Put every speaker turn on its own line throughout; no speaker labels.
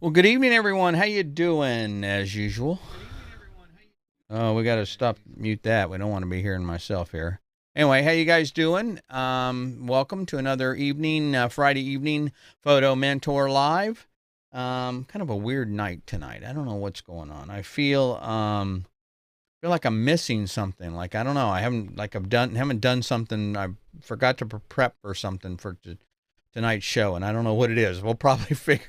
Well, good evening, everyone. How you doing? As usual. Oh, we got to stop mute that. We don't want to be hearing myself here. Anyway, how you guys doing? Welcome to another evening, Friday evening photo mentor live. Kind of a weird night tonight. I don't know what's going on. I feel like I'm missing something. Like I don't know. I haven't like I've done haven't done something. I forgot to prep or something for tonight's show, and I don't know what it is. We'll probably figure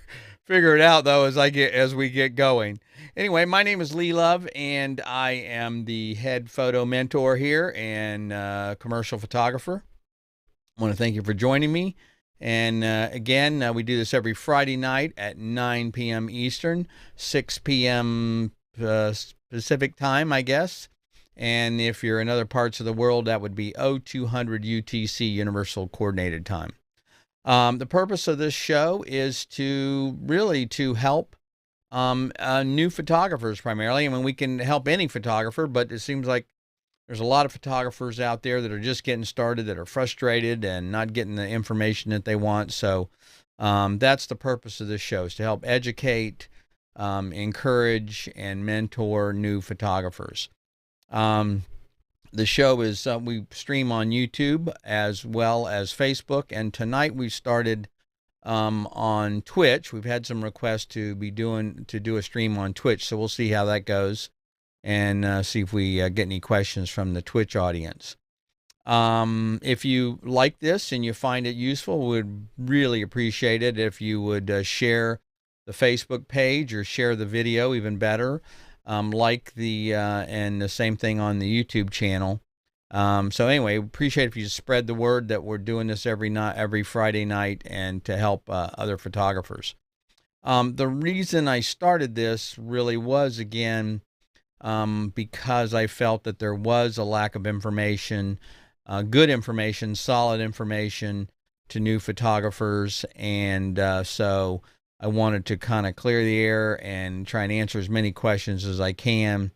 it out though as we get going. Anyway, my name is Lee Love, and I am the head photo mentor here and commercial photographer. I want to thank you for joining me. And again, we do this every Friday night at 9 p.m. Eastern, 6 p.m. Pacific time, I guess. And if you're in other parts of the world, that would be 0200 UTC, Universal Coordinated Time. The purpose of this show is to help new photographers primarily. I mean, we can help any photographer, but it seems like there's a lot of photographers out there that are just getting started, that are frustrated and not getting the information that they want. So that's the purpose of this show, is to help educate, encourage, and mentor new photographers. The show is, we stream on YouTube as well as Facebook, and tonight we started on Twitch. We've had some requests to do a stream on Twitch, so we'll see how that goes and see if we get any questions from the Twitch audience. If you like this and you find it useful, we would really appreciate it if you would share the Facebook page or share the video, even better. And the same thing on the YouTube channel. So anyway, appreciate if you spread the word that we're doing this every Friday night, and to help other photographers. The reason I started this really was, again, because I felt that there was a lack of information, good information, solid information to new photographers, and so I wanted to kind of clear the air and try and answer as many questions as I can,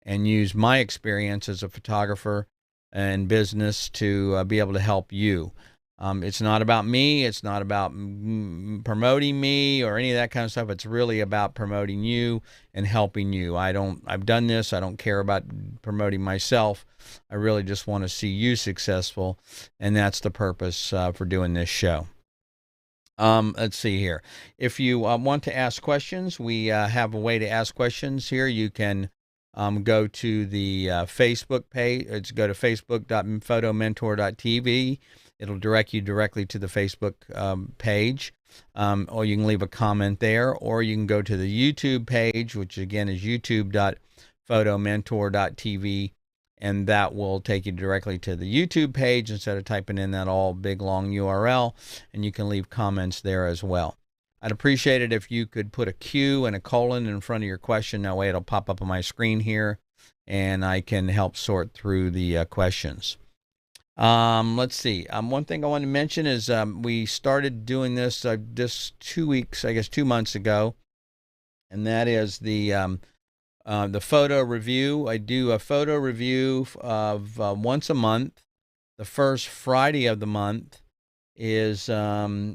and use my experience as a photographer and business to be able to help you. It's not about me. It's not about promoting me or any of that kind of stuff. It's really about promoting you and helping you. I've done this. I don't care about promoting myself. I really just want to see you successful, and that's the purpose for doing this show. Let's see here. If you want to ask questions, we have a way to ask questions here. You can go to the Facebook page. Go to facebook.photomentor.tv. It'll direct you directly to the Facebook page, or you can leave a comment there, or you can go to the YouTube page, which again is youtube.photomentor.tv, and that will take you directly to the YouTube page instead of typing in that all big long URL, and you can leave comments there as well. I'd appreciate it if you could put a Q and a colon in front of your question. That way it'll pop up on my screen here, and I can help sort through the questions. Let's see. One thing I want to mention is we started doing this 2 months ago, and that is the photo review. I do a photo review of once a month. The first Friday of the month is we'll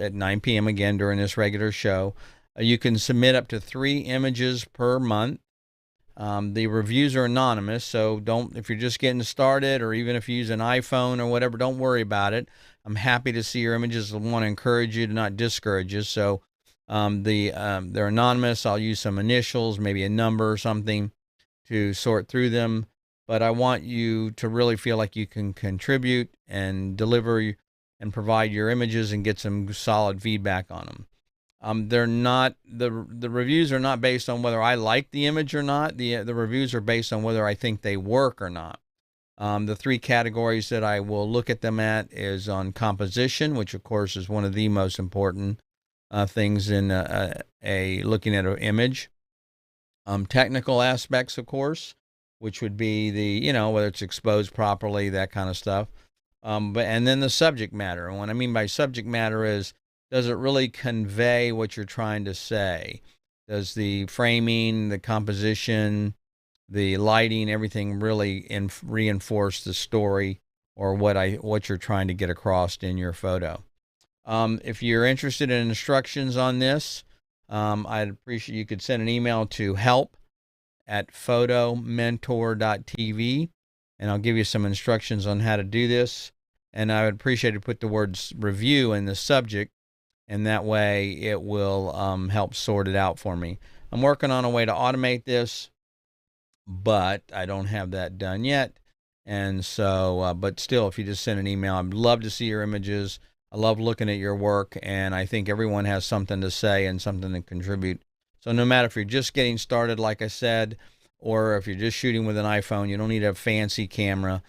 at 9 p.m. again during this regular show. You can submit up to 3 images per month. The reviews are anonymous, so if you're just getting started, or even if you use an iPhone or whatever, don't worry about it. I'm happy to see your images. I want to encourage you to not discourage you. So they're anonymous. I'll use some initials, maybe a number or something, to sort through them. But I want you to really feel like you can contribute and deliver and provide your images and get some solid feedback on them. They're not the reviews are not based on whether I like the image or not. The reviews are based on whether I think they work or not. The 3 categories that I will look at them at is on composition, which of course is one of the most important things in looking at an image. Technical aspects, of course, which would be whether it's exposed properly, that kind of stuff. And then the subject matter. And what I mean by subject matter is, does it really convey what you're trying to say? Does the framing, the composition, the lighting, everything really reinforce the story or what you're trying to get across in your photo? If you're interested in instructions on this, I'd appreciate you could send an email to help@photomentor.tv, and I'll give you some instructions on how to do this. And I would appreciate to put the words review in the subject, and that way it will help sort it out for me. I'm working on a way to automate this, but I don't have that done yet. And so, but still, if you just send an email, I'd love to see your images. I love looking at your work, and I think everyone has something to say and something to contribute. So no matter if you're just getting started, like I said, or if you're just shooting with an iPhone, you don't need a fancy camera.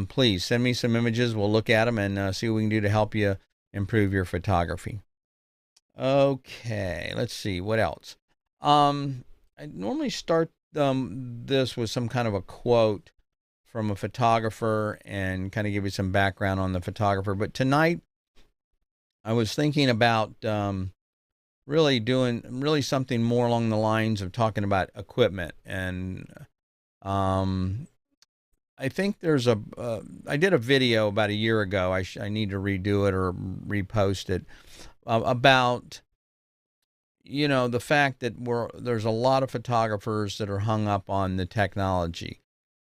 Please send me some images. We'll look at them and see what we can do to help you improve your photography. Okay, let's see what else. I normally start this with some kind of a quote from a photographer and kind of give you some background on the photographer. But tonight, I was thinking about really something more along the lines of talking about equipment. And I think there's I did a video about a year ago. I need to redo it or repost it about, you know, the fact that there's a lot of photographers that are hung up on the technology.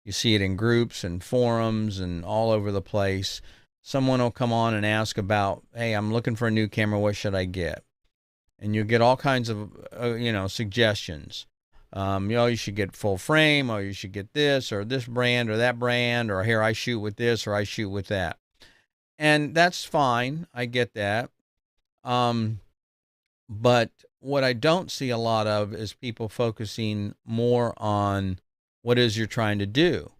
You see it in groups and forums and all over the place. Someone will come on and ask about, hey, I'm looking for a new camera. What should I get? And you'll get all kinds of, suggestions. You should get full frame, or you should get this or this brand or that brand, or here I shoot with this or I shoot with that. And that's fine. I get that. But what I don't see a lot of is people focusing more on what is you're trying to do,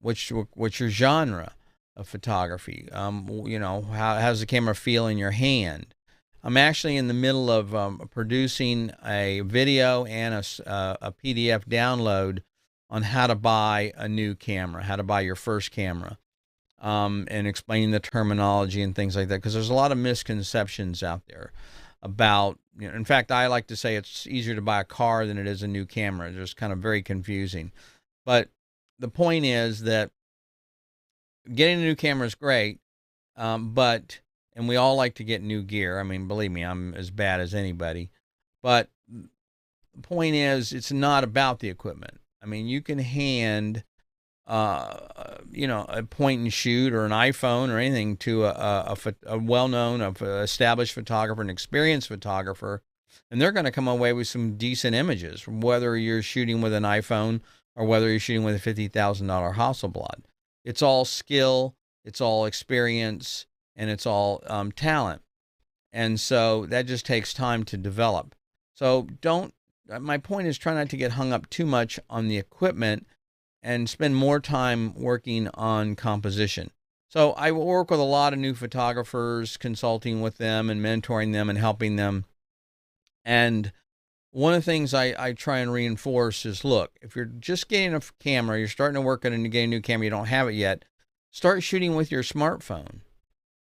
what's your genre of photography. How's the camera feel in your hand? I'm actually in the middle of producing a video and a PDF download on how to buy a new camera, how to buy your first camera, and explaining the terminology and things like that, because there's a lot of misconceptions out there about, in fact, I like to say it's easier to buy a car than it is a new camera. It's just kind of very confusing. But the point is that getting a new camera is great, and we all like to get new gear. I mean, believe me, I'm as bad as anybody. But the point is, it's not about the equipment. I mean, you can hand, a point and shoot or an iPhone or anything to a well-known, established photographer, an experienced photographer, and they're going to come away with some decent images, whether you're shooting with an iPhone or whether you're shooting with a $50,000 Hasselblad. It's all skill, it's all experience, and it's all talent. And so that just takes time to develop. So my point is, try not to get hung up too much on the equipment and spend more time working on composition. So I work with a lot of new photographers, consulting with them and mentoring them and helping them. And one of the things I try and reinforce is, look, if you're just getting a camera, you're starting to work on and getting a new camera, you don't have it yet, start shooting with your smartphone.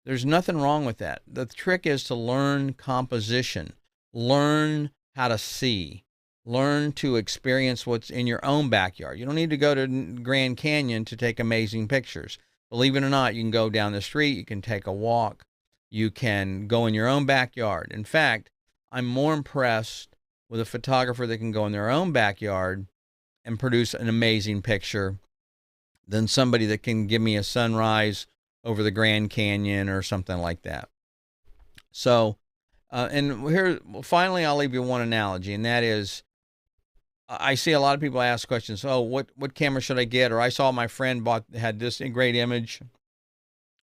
There's nothing wrong with that. The trick is to learn composition, learn how to see, learn to experience what's in your own backyard. You don't need to go to Grand Canyon to take amazing pictures. Believe it or not, you can go down the street, you can take a walk, you can go in your own backyard. In fact, I'm more impressed with a photographer that can go in their own backyard and produce an amazing picture than somebody that can give me a sunrise over the Grand Canyon or something like that. So, and here, finally, I'll leave you one analogy, and that is, I see a lot of people ask questions. Oh, what camera should I get? Or I saw my friend had this great image,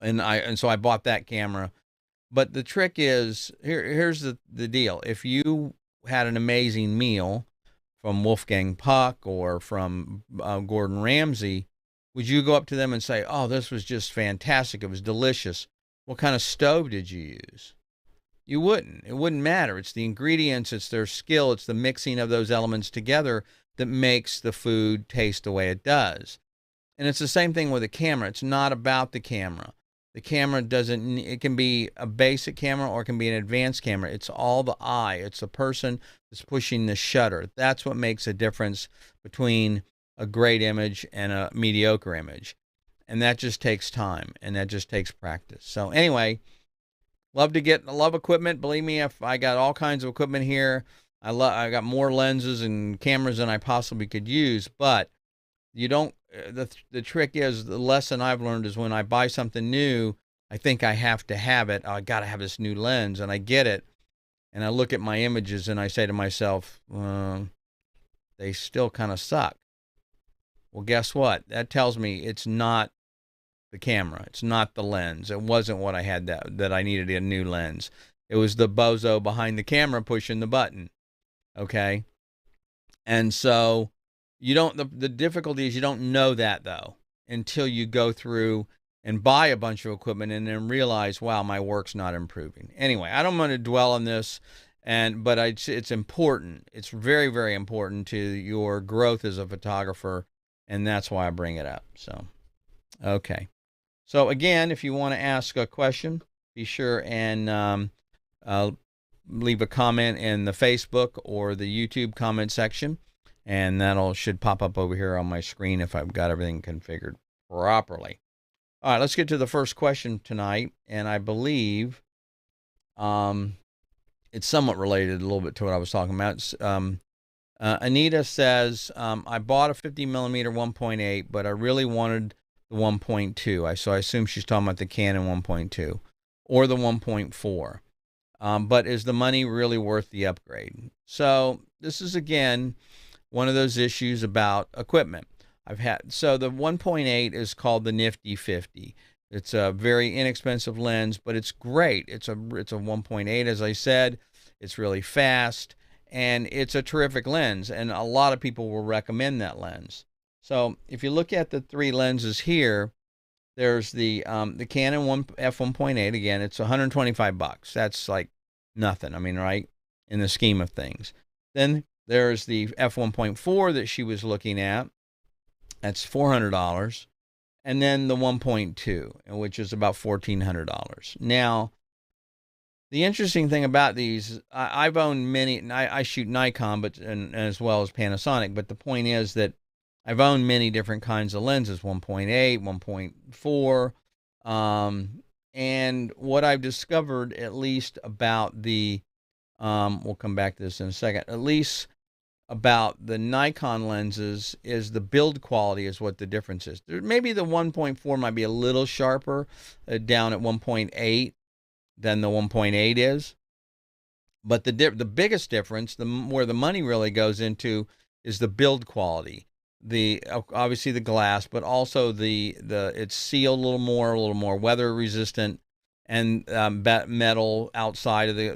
and so I bought that camera. But the trick is, here's the deal. If you had an amazing meal from Wolfgang Puck or from Gordon Ramsay, would you go up to them and say, oh, this was just fantastic, it was delicious? What kind of stove did you use? You wouldn't. It wouldn't matter. It's the ingredients, it's their skill, it's the mixing of those elements together that makes the food taste the way it does. And it's the same thing with a camera. It's not about the camera. The camera it can be a basic camera or it can be an advanced camera. It's all the eye. It's the person that's pushing the shutter. That's what makes a difference between a great image and a mediocre image. And that just takes time, and that just takes practice. So anyway, love equipment. Believe me, if I got all kinds of equipment here. I got more lenses and cameras than I possibly could use, but you don't, the trick is, the lesson I've learned is when I buy something new, I think I have to have it. I got to have this new lens, and I get it, and I look at my images and I say to myself, they still kind of suck. Well, guess what? That tells me it's not the camera. It's not the lens. It wasn't what I had that I needed a new lens. It was the bozo behind the camera pushing the button. Okay. And so the difficulty is you don't know that, though, until you go through and buy a bunch of equipment and then realize, wow, my work's not improving. Anyway, I don't want to dwell on this, but it's important. It's very, very important to your growth as a photographer, and that's why I bring it up. So, okay. So again, if you want to ask a question, be sure and leave a comment in the Facebook or the YouTube comment section, and should pop up over here on my screen if I've got everything configured properly. All right, let's get to the first question tonight, and I believe it's somewhat related a little bit to what I was talking about. Anita says, I bought a 50 millimeter 1.8, but I really wanted the 1.2. So I assume she's talking about the Canon 1.2 or the 1.4. But is the money really worth the upgrade? So this is, again, one of those issues about equipment. So the 1.8 is called the Nifty 50. It's a very inexpensive lens, but it's great. It's a 1.8, as I said. It's really fast, and it's a terrific lens, and a lot of people will recommend that lens. So if you look at the three lenses here, there's the Canon f1.8. Again, it's $125. That's like nothing. I mean, right, in the scheme of things. Then there's the f1.4 that she was looking at. That's $400. And then the 1.2, which is about $1,400. Now, the interesting thing about these, I've owned many. I shoot Nikon, but as well as Panasonic. But the point is that I've owned many different kinds of lenses, 1.8, 1.4. And what I've discovered, at least about the, we'll come back to this in a second, at least about the Nikon lenses, is the build quality is what the difference is. Maybe the 1.4 might be a little sharper down at 1.8 than the 1.8 is. But the biggest difference, where the money really goes into, is the build quality. Obviously the glass, but also it's sealed a little more weather resistant, and metal outside of the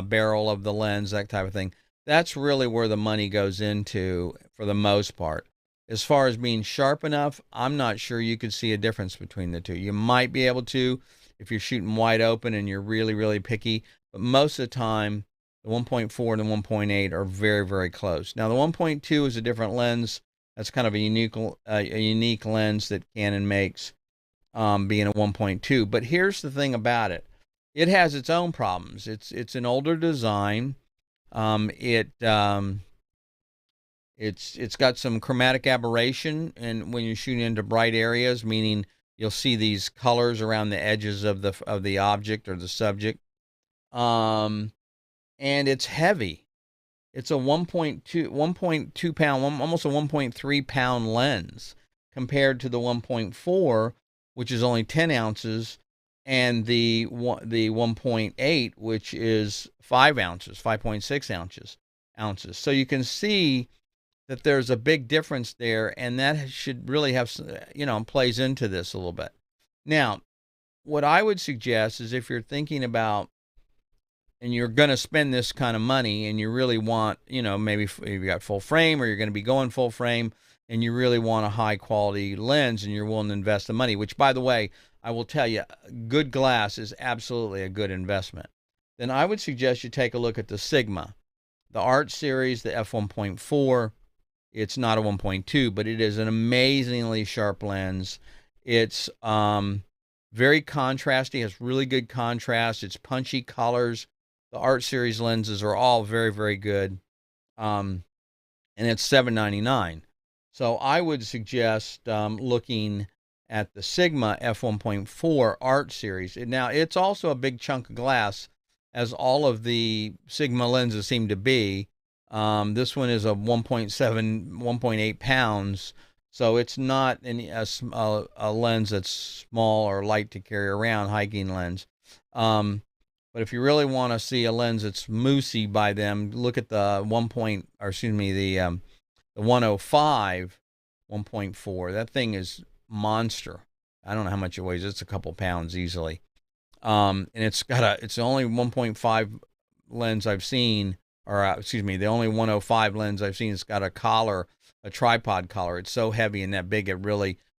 barrel of the lens, that type of thing. That's really where the money goes into for the most part. As far as being sharp enough, I'm not sure you could see a difference between the two. You might be able to if you're shooting wide open and you're really, really picky, but most of the time, the 1.4 and the 1.8 are very, very close. Now, the 1.2 is a different lens. That's kind of a unique lens that Canon makes, being a 1.2. But here's the thing about it. It has its own problems. It's an older design. It's got some chromatic aberration, and when you're shooting into bright areas, meaning you'll see these colors around the edges of the object or the subject. And it's heavy. It's a 1.2 pound, almost a 1.3 pound lens compared to the 1.4, which is only 10 ounces, and the 1.8, which is 5 ounces, 5.6 ounces. So you can see that there's a big difference there, and that should really have, plays into this a little bit. Now, what I would suggest is, if you're thinking about, and you're going to spend this kind of money, and you really want, maybe you got full frame, or you're going to be going full frame, and you really want a high quality lens, and you're willing to invest the money, which, by the way, I will tell you, good glass is absolutely a good investment, then I would suggest you take a look at the Sigma, the Art series, the f1.4. It's not a 1.2, but it is an amazingly sharp lens. It's very contrasty, has really good contrast. It's punchy colors. The Art series lenses are all very, very good. And it's $7.99. So I would suggest looking at the Sigma f1.4 Art series. Now, it's also a big chunk of glass, as all of the Sigma lenses seem to be. This one is a 1.7, 1.8 pounds, so it's not a lens that's small or light to carry around, hiking lens. But if you really want to see a lens that's moosey by them, look at the 105 1.4. That thing is monster. I don't know how much it weighs. It's a couple pounds easily. And it's the only 1.5 lens I've seen, or excuse me, the only 105 lens I've seen. It's got a collar, a tripod collar. It's so heavy and that big,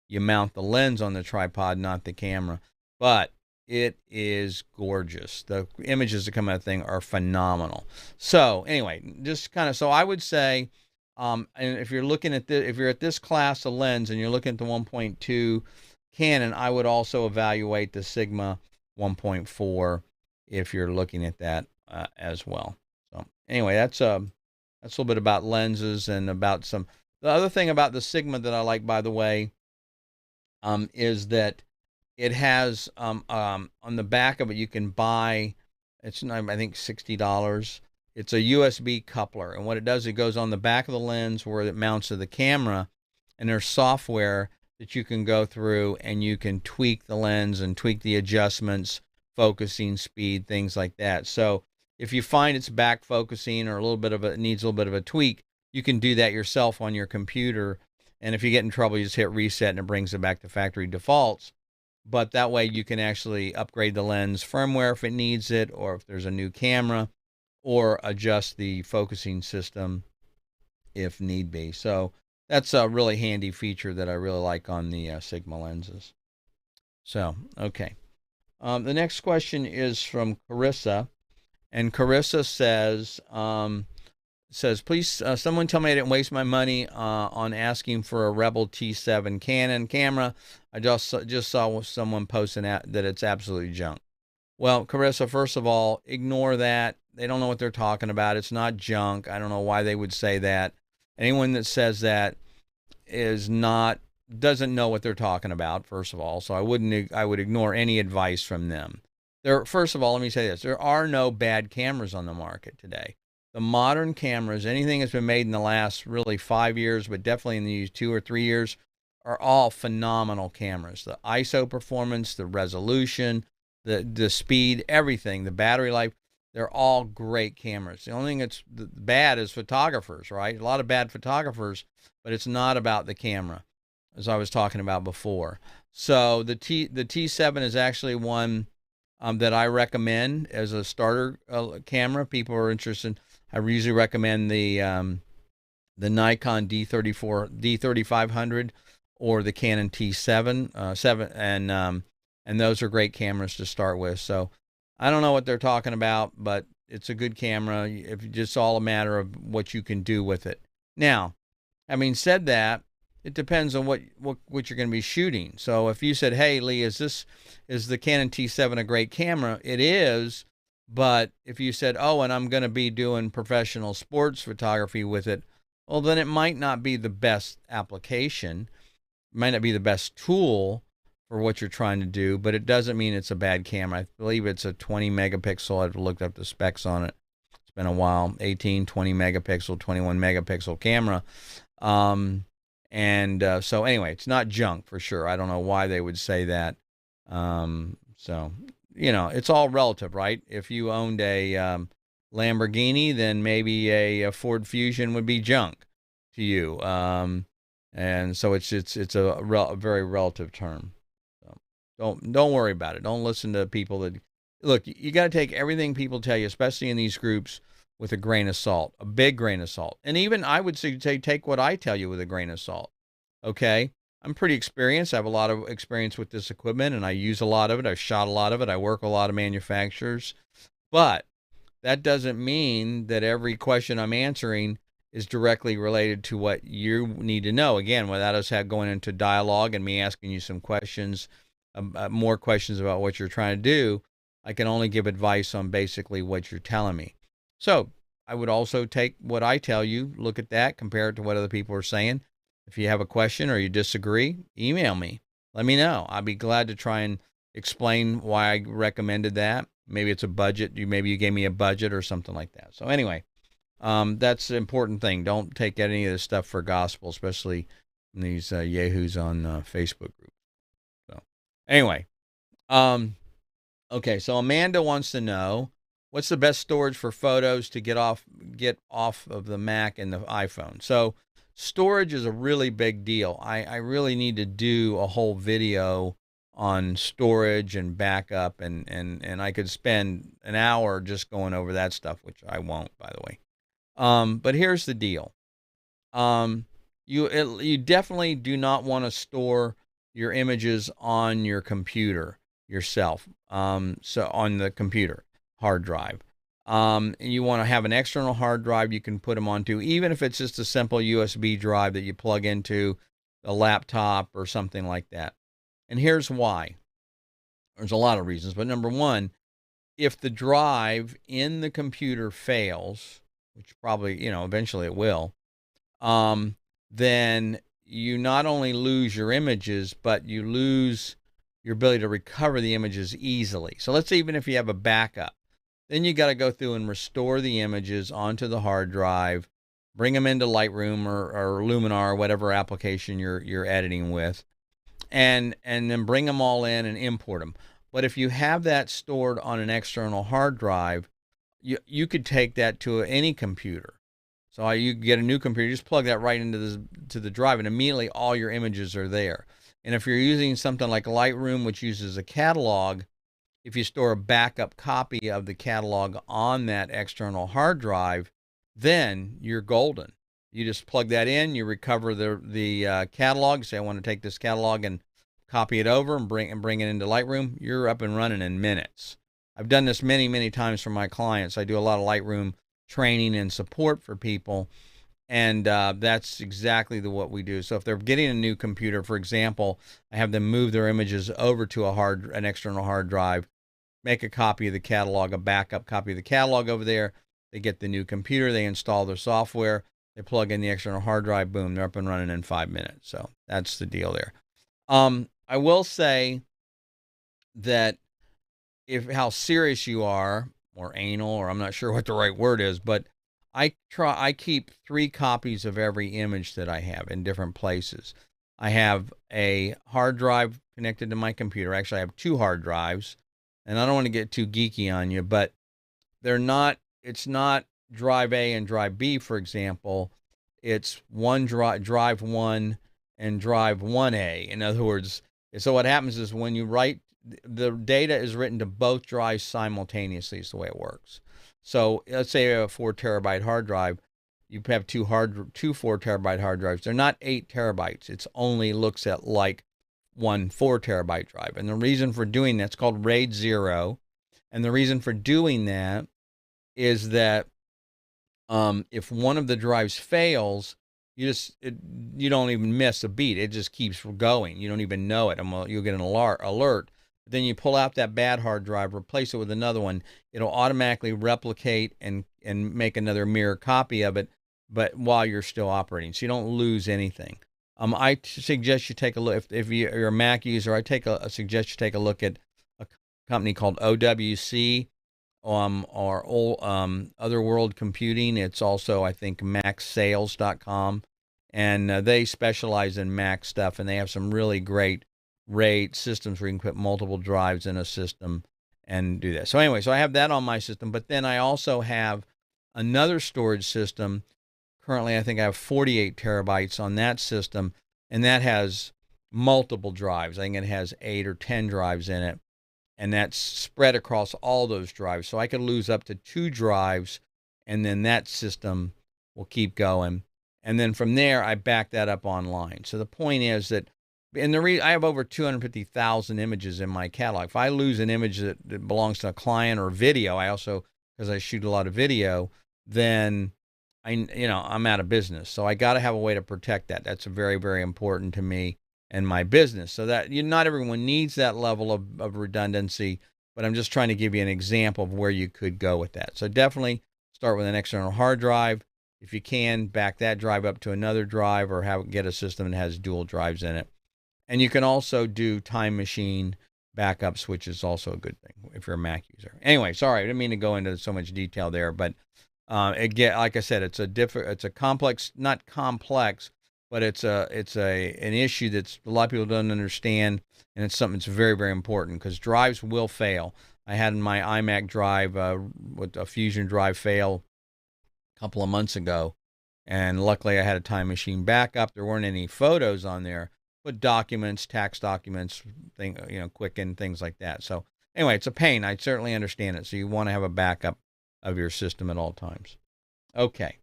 you mount the lens on the tripod, not the camera. But it is gorgeous. The images that come out of the thing are phenomenal. So anyway, just kind of, so I would say, and if you're looking at if you're at this class of lens and you're looking at the 1.2 Canon, I would also evaluate the Sigma 1.4 if you're looking at that as well. So anyway, that's a little bit about lenses and about the other thing about the Sigma that I like, by the way, is that it has on the back of it, you can buy, it's I think $60. It's a USB coupler, and what it does, it goes on the back of the lens where it mounts to the camera, and there's software that you can go through and you can tweak the lens and tweak the adjustments, focusing speed, things like that. So if you find it's back focusing or it needs a little bit of a tweak, you can do that yourself on your computer. And if you get in trouble, you just hit reset and it brings it back to factory defaults. But that way you can actually upgrade the lens firmware if it needs it, or if there's a new camera, or adjust the focusing system if need be. So that's a really handy feature that I really like on the Sigma lenses. So, okay. The next question is from Carissa. And Carissa says, please, someone tell me I didn't waste my money on asking for a Rebel T7 Canon camera. I just saw someone posting that it's absolutely junk. Well, Carissa, first of all, ignore that. They don't know what they're talking about. It's not junk. I don't know why they would say that. Anyone that says that doesn't know what they're talking about, first of all. So I would ignore any advice from them. First of all, let me say this. There are no bad cameras on the market today. The modern cameras, anything that's been made in the last really 5 years, but definitely in these 2 or 3 years, are all phenomenal cameras. The ISO performance, the resolution, the speed, everything, the battery life, they're all great cameras. The only thing that's bad is photographers, right? A lot of bad photographers, but it's not about the camera, as I was talking about before. So the T7 is actually one that I recommend as a starter camera. People are interested. I usually recommend the Nikon D5300 or the Canon T7 and those are great cameras to start with. So I don't know what they're talking about, but it's a good camera. It's just all a matter of what you can do with it. Now, having said that, it depends on what you're going to be shooting. So if you said, "Hey, Lee, is the Canon T7 a great camera?" It is, but if you said, "Oh, and I'm going to be doing professional sports photography with it," well, then it might not be the best application. It might not be the best tool for what you're trying to do, but it doesn't mean it's a bad camera. I believe it's a 20 megapixel. I've looked up the specs on it. It's been a while. 18, 20 megapixel, 21 megapixel camera. So anyway, it's not junk for sure. I don't know why they would say that. So, it's all relative, right? If you owned a Lamborghini, then maybe a Ford Fusion would be junk to you. And so it's a very relative term. So don't worry about it. Don't listen to people that look. You got to take everything people tell you, especially in these groups, with a grain of salt, a big grain of salt. And even I would say take what I tell you with a grain of salt. Okay, I'm pretty experienced. I have a lot of experience with this equipment, and I use a lot of it. I've shot a lot of it. I work with a lot of manufacturers, but that doesn't mean that every question I'm answering is directly related to what you need to know. Again, without us going into dialogue and me asking you some questions, more questions about what you're trying to do, I can only give advice on basically what you're telling me. So I would also take what I tell you, look at that, compare it to what other people are saying. If you have a question or you disagree, email me. let me know. I'd be glad to try and explain why I recommended that. Maybe it's a budget. Maybe you gave me a budget or something like that. So anyway, that's the important thing. Don't take any of this stuff for gospel, especially these yahoos on Facebook group. So anyway, okay. So Amanda wants to know, what's the best storage for photos to get off of the Mac and the iPhone? So storage is a really big deal. I really need to do a whole video on storage and backup, and I could spend an hour just going over that stuff, which I won't, by the way. But here's the deal. You definitely do not want to store your images on your computer yourself. So on the computer hard drive. You want to have an external hard drive you can put them onto, even if it's just a simple USB drive that you plug into a laptop or something like that. And here's why. There's a lot of reasons, but number one, if the drive in the computer fails, which probably, eventually it will, then you not only lose your images, but you lose your ability to recover the images easily. So let's say even if you have a backup, then you got to go through and restore the images onto the hard drive, bring them into Lightroom or Luminar, or whatever application you're editing with, and then bring them all in and import them. But if you have that stored on an external hard drive, you could take that to any computer. So you get a new computer, just plug that right into the drive, and immediately all your images are there. And if you're using something like Lightroom, which uses a catalog, if you store a backup copy of the catalog on that external hard drive, then you're golden. You just plug that in, you recover the catalog, say I want to take this catalog and copy it over and bring it into Lightroom, you're up and running in minutes. I've done this many, many times for my clients. I do a lot of Lightroom training and support for people, and that's exactly what we do. So if they're getting a new computer, for example, I have them move their images over to an external hard drive, make a copy of the catalog, a backup copy of the catalog over there. They get the new computer, they install their software, they plug in the external hard drive, boom, they're up and running in 5 minutes. So that's the deal there. I will say that how serious you are, or anal, or I'm not sure what the right word is, but I keep 3 copies of every image that I have in different places. I have a hard drive connected to my computer. Actually, I have 2 hard drives, and I don't want to get too geeky on you, but it's not drive A and drive B, for example. It's one drive 1 and drive 1A. In other words, so what happens is when you write, the data is written to both drives simultaneously is the way it works. So let's say you have a 4 terabyte hard drive. You have two 4 terabyte hard drives. They're not 8 terabytes. It's only looks at like one 4 terabyte drive. And the reason for doing that's called RAID 0. And the reason for doing that is that if one of the drives fails, you don't even miss a beat. It just keeps going. You don't even know it. You'll get an alert. Then you pull out that bad hard drive, replace it with another one. It'll automatically replicate and make another mirror copy of it, but while you're still operating, so you don't lose anything. I suggest you take a look, if you're a Mac user, I suggest you take a look at a company called OWC, or Other World Computing. It's also, I think, MacSales.com, and they specialize in Mac stuff, and they have some really great RAID systems where you can put multiple drives in a system and do that. So anyway, so I have that on my system, but then I also have another storage system. Currently, I think I have 48 terabytes on that system, and that has multiple drives. I think it has 8 or 10 drives in it, and that's spread across all those drives. So I could lose up to 2 drives, and then that system will keep going. And then from there, I back that up online. So the point is that, and I have over 250,000 images in my catalog. If I lose an image that belongs to a client or video, because I shoot a lot of video, then I'm out of business. So I got to have a way to protect that. That's very, very important to me and my business. So that not everyone needs that level of redundancy, but I'm just trying to give you an example of where you could go with that. So definitely start with an external hard drive. If you can, back that drive up to another drive, or get a system that has dual drives in it. And you can also do time machine backups, which is also a good thing if you're a Mac user. Anyway, sorry, I didn't mean to go into so much detail there, but again, like I said, it's a complex, not complex, but it's an issue that a lot of people don't understand, and it's something that's very, very important because drives will fail. I had my iMac drive with a Fusion drive fail a couple of months ago, and luckily I had a time machine backup. There weren't any photos on there, but documents, tax documents, Quicken, things like that. So anyway, it's a pain. I certainly understand it. So you want to have a backup of your system at all times. Okay,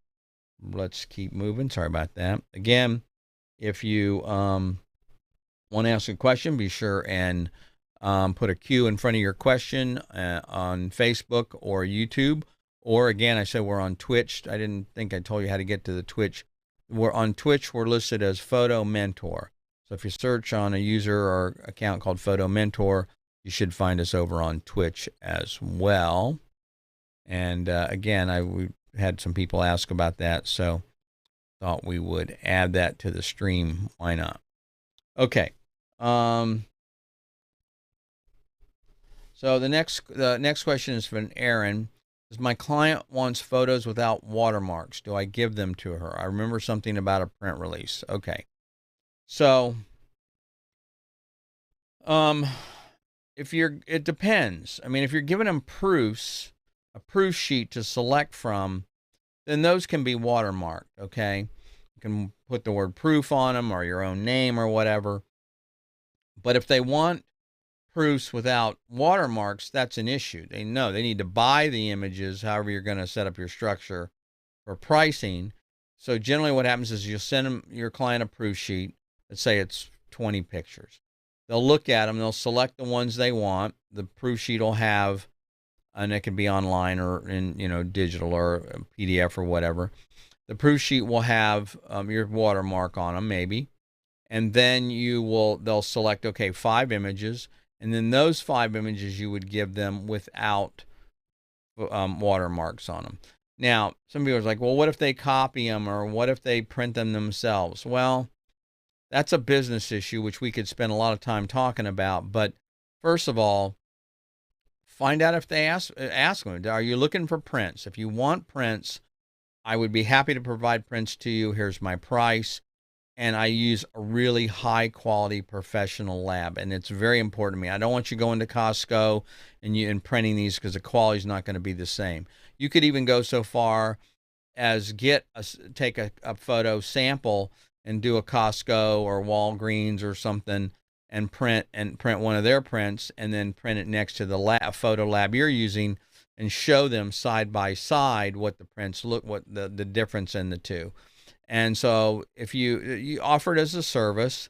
let's keep moving. Sorry about that. Again, if you want to ask a question, be sure and put a Q in front of your question on Facebook or YouTube. Or again, I said we're on Twitch. I didn't think I told you how to get to the Twitch. We're on Twitch. We're listed as Photo Mentor. So if you search on a user or account called Photo Mentor, you should find us over on Twitch as well. And again, we had some people ask about that, so thought we would add that to the stream. Why not? Okay. So the next question is from Aaron. Says, my client wants photos without watermarks. Do I give them to her? I remember something about a print release. Okay. So, it depends. I mean, if you're giving them proofs, a proof sheet to select from, then those can be watermarked, okay? You can put the word proof on them or your own name or whatever. But if they want proofs without watermarks, that's an issue. They need to buy the images, however you're going to set up your structure for pricing. So generally what happens is you'll send your client a proof sheet. Let's say it's 20 pictures. They'll look at them. They'll select the ones they want. The proof sheet will have, and it can be online or in digital or PDF or whatever. The proof sheet will have your watermark on them, maybe, and then they'll select 5 images, and then those 5 images you would give them without watermarks on them. Now, some people are like, well, what if they copy them or what if they print them themselves? Well, that's a business issue, which we could spend a lot of time talking about. But first of all, find out if they ask them, are you looking for prints? If you want prints, I would be happy to provide prints to you. Here's my price. And I use a really high quality professional lab. And it's very important to me. I don't want you going to Costco and printing these because the quality is not going to be the same. You could even go so far as take a photo sample and do a Costco or Walgreens or something and print one of their prints and then print it next to the photo lab you're using and show them side by side what the prints look, what the difference in the two. And so if you offer it as a service,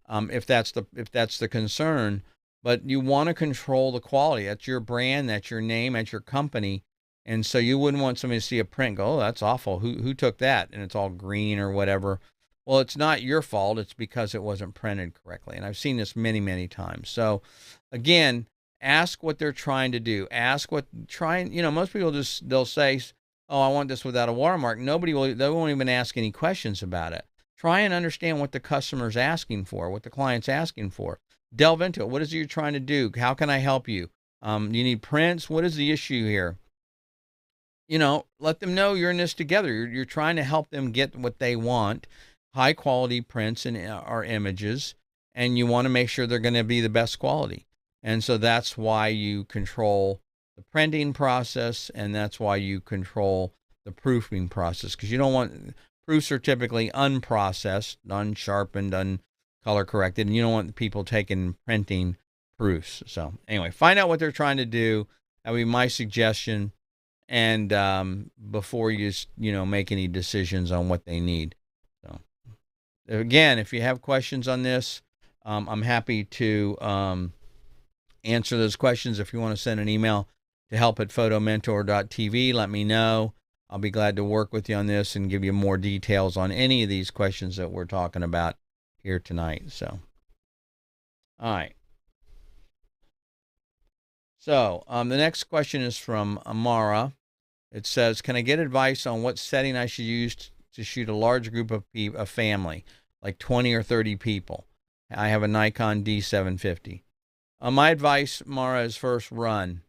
if that's the concern, but you want to control the quality. That's your brand, that's your name, that's your company. And so you wouldn't want somebody to see a print and go, oh, that's awful. Who took that? And it's all green or whatever. Well, it's not your fault. It's because it wasn't printed correctly. And I've seen this many, many times. So again, ask what they're trying to do. Most people they'll say, oh, I want this without a watermark. They won't even ask any questions about it. Try and understand what the customer's asking for, what the client's asking for. Delve into it. What is it you're trying to do? How can I help you? You need prints? What is the issue here? Let them know you're in this together. You're trying to help them get what they want, high quality prints or images, and you want to make sure they're going to be the best quality. And so that's why you control the printing process, and that's why you control the proofing process, because you don't want proofs are typically unprocessed, unsharpened, uncolor corrected, and you don't want people taking printing proofs. So anyway, find out what they're trying to do. That would be my suggestion. And before you make any decisions on what they need. So again, if you have questions on this, I'm happy to answer those questions. If you want to send an email to help@photomentor.tv, let me know. I'll be glad to work with you on this and give you more details on any of these questions that we're talking about here tonight. So, all right. So the next question is from Amara. It says, can I get advice on what setting I should use to shoot a large group of a family, like 20 or 30 people? I have a Nikon D750. My advice, Mara, is first run.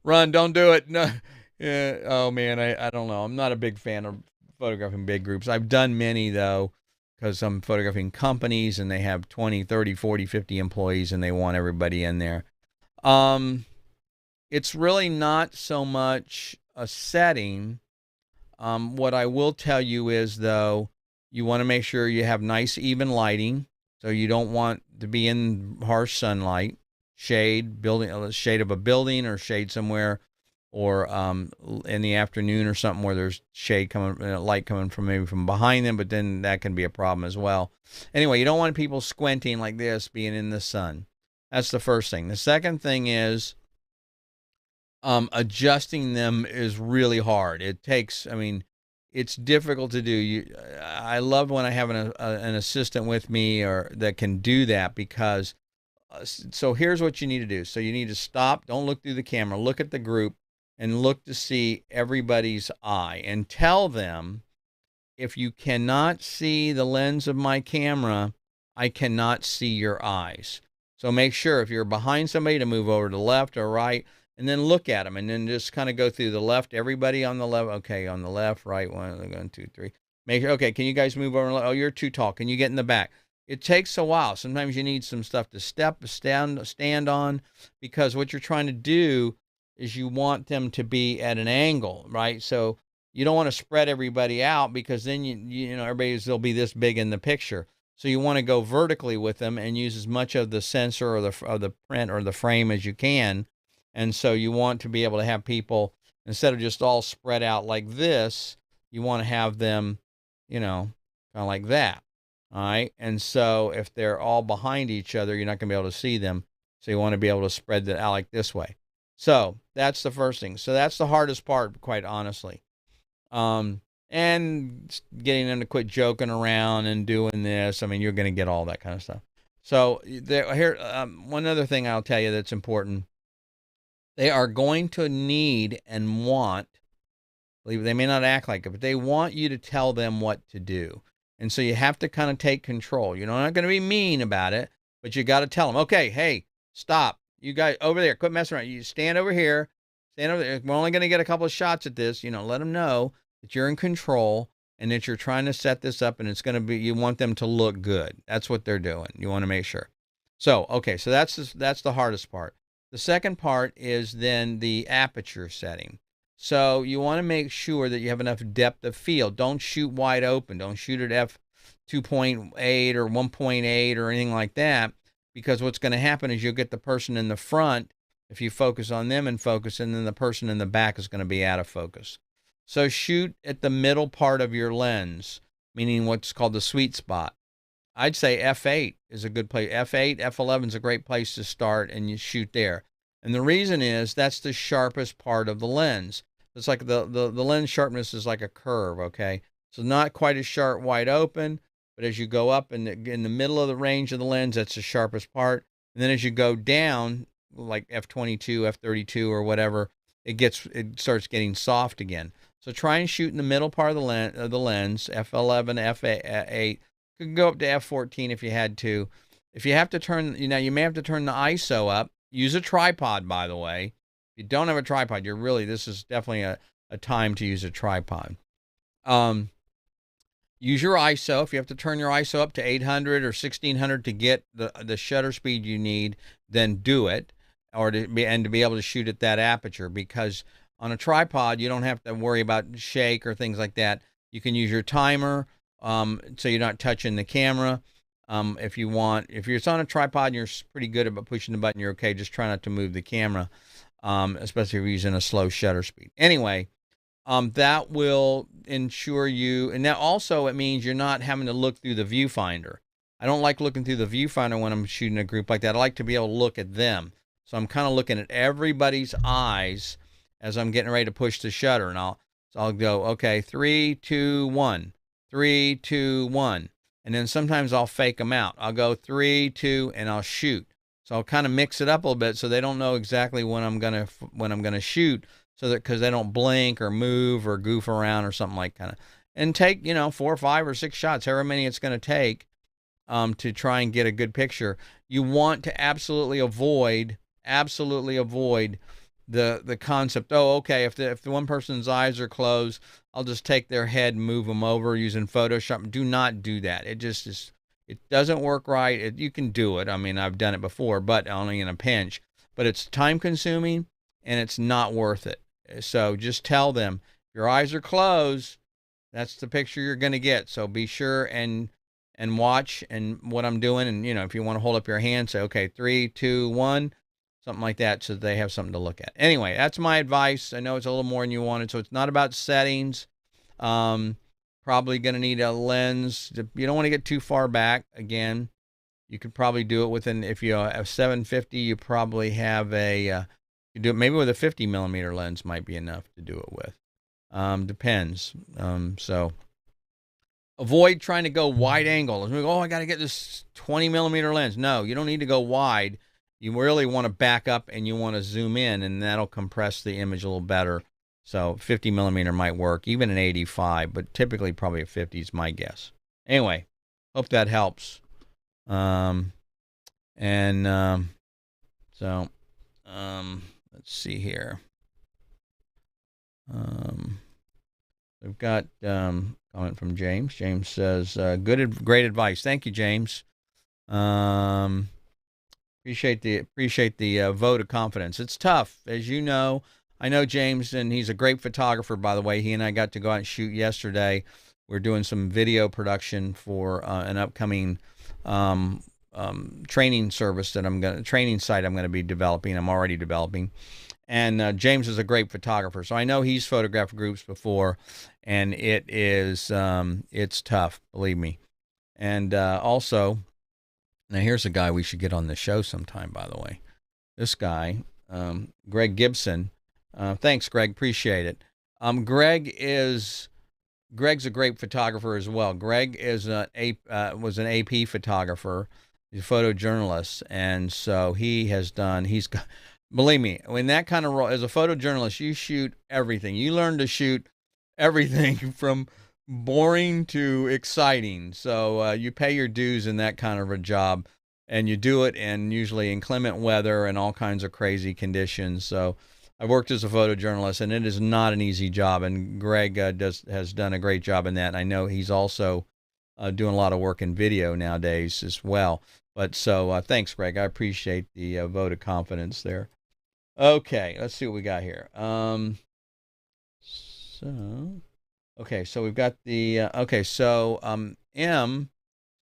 Run, don't do it. No. Yeah, oh, man, I don't know. I'm not a big fan of photographing big groups. I've done many, though, because I'm photographing companies, and they have 20, 30, 40, 50 employees, and they want everybody in there. It's really not so much a setting. What I will tell you is, though, you want to make sure you have nice, even lighting. So you don't want to be in harsh sunlight, shade, shade of a building, or shade somewhere, or in the afternoon or something where there's shade coming, light coming from maybe from behind them, but then that can be a problem as well. Anyway, you don't want people squinting like this, being in the sun. That's the first thing. The second thing is, adjusting them is really hard. It takes, I mean, it's difficult to do. I love when I have an assistant with me or that can do that, because so here's what you need to do. So you need to stop, don't look through the camera, look at the group and look to see everybody's eye, and tell them, if you cannot see the lens of my camera, I cannot see your eyes. So make sure if you're behind somebody to move over to the left or right, and then look at them, and then just kind of go through the left. Everybody on the left. Okay, on the left, right, 1, 2, 3. Make sure, okay, can you guys move over? Oh, you're too tall. Can you get in the back? It takes a while. Sometimes you need some stuff to stand on, because what you're trying to do is you want them to be at an angle, right? So you don't want to spread everybody out, because then you know they'll be this big in the picture. So you want to go vertically with them and use as much of the sensor or the print or the frame as you can. And so you want to be able to have people, instead of just all spread out like this, you want to have them, kind of like that. All right. And so if they're all behind each other, you're not going to be able to see them. So you want to be able to spread that out like this way. So that's the first thing. So that's the hardest part, quite honestly. And getting them to quit joking around and doing this. I mean, you're going to get all that kind of stuff. So one other thing I'll tell you that's important. They are going to need and want, they may not act like it, but they want you to tell them what to do. And so you have to kind of take control. You're not going to be mean about it, but you got to tell them, okay, hey, stop. You guys over there, quit messing around. You stand over here, stand over there. We're only going to get a couple of shots at this. Let them know that you're in control and that you're trying to set this up, and it's going to be, you want them to look good. That's what they're doing. You want to make sure. So, okay, so that's the hardest part. The second part is then the aperture setting. So you want to make sure that you have enough depth of field. Don't shoot wide open. Don't shoot at f2.8 or 1.8 or anything like that, because what's going to happen is you'll get the person in the front, if you focus on them and focus, and then the person in the back is going to be out of focus. So shoot at the middle part of your lens, meaning what's called the sweet spot. I'd say f8 is a good place. f8, f11 is a great place to start, and you shoot there. And the reason is that's the sharpest part of the lens. It's like the lens sharpness is like a curve, okay? So not quite as sharp wide open, but as you go up in the middle of the range of the lens, that's the sharpest part. And then as you go down, like f22, f32, or whatever, it starts getting soft again. So try and shoot in the middle part of the lens, f11, f8. Could go up to f14 if you had to. If you have to turn, you may have to turn the ISO up. Use a tripod, by the way. If you don't have a tripod, this is definitely a time to use a tripod. Use your ISO. If you have to turn your ISO up to 800 or 1600 to get the shutter speed you need, then do it, to be able to shoot at that aperture, because on a tripod, you don't have to worry about shake or things like that. You can use your timer, so you're not touching the camera. If you're on a tripod and you're pretty good about pushing the button, you're okay. Just try not to move the camera, especially if you're using a slow shutter speed. Anyway, that will ensure you, and that also, it means you're not having to look through the viewfinder. I don't like looking through the viewfinder when I'm shooting a group like that. I like to be able to look at them. So I'm kind of looking at everybody's eyes as I'm getting ready to push the shutter, and I'll go, okay, 3, 2, 1, 3, 2, 1. And then sometimes I'll fake them out. I'll go 3, 2, and I'll shoot. So I'll kind of mix it up a little bit so they don't know exactly when I'm gonna shoot, so that, because they don't blink or move or goof around or something like kind of. And take 4, 5, or 6 shots, however many it's going to take, to try and get a good picture. You want to absolutely avoid the concept, oh, okay, if the one person's eyes are closed, I'll just take their head and move them over using Photoshop. Do not do that. It just is, it doesn't work right. You can do it. I mean, I've done it before, but only in a pinch. But it's time consuming and it's not worth it. So just tell them, if your eyes are closed, that's the picture you're going to get. So be sure and watch and what I'm doing. And, you know, if you want to hold up your hand, say, okay, 3, 2, 1, something like that, so they have something to look at. Anyway, that's my advice. I know it's a little more than you wanted, so it's not about settings. Probably going to need a lens. You don't want to get too far back. Again, you could probably do it within, if you have 750, you probably have a, you do it maybe with a 50 millimeter lens might be enough to do it with. Depends. So avoid trying to go wide angle. Oh, I got to get this 20 millimeter lens. No, you don't need to go wide. You really want to back up and you want to zoom in, and that'll compress the image a little better. So 50 millimeter might work, even an 85, but typically probably a 50 is my guess. Anyway, hope that helps. Let's see here. We've got comment from James. James says, great advice. Thank you, James. Appreciate the vote of confidence. It's tough, as you know. I know James, and he's a great photographer, by the way. He and I got to go out and shoot yesterday. We're doing some video production for an upcoming training service that training site I'm going to be developing. I'm already developing. And James is a great photographer, so I know he's photographed groups before, and it is it's tough, believe me. And also, now here's a guy we should get on the show sometime, by the way. This guy, Greg Gibson. Thanks, Greg. Appreciate it. Greg's a great photographer as well. Greg is was an AP photographer. He's a photojournalist, and so he's got, believe me, in that kind of role, as a photojournalist, you shoot everything. You learn to shoot everything from boring to exciting. So you pay your dues in that kind of a job, and you do it in usually inclement weather and all kinds of crazy conditions. So I've worked as a photojournalist, and it is not an easy job, and Greg has done a great job in that. And I know he's also doing a lot of work in video nowadays as well. But so thanks, Greg. I appreciate the vote of confidence there. Okay, let's see what we got here. Okay, so we've got the, M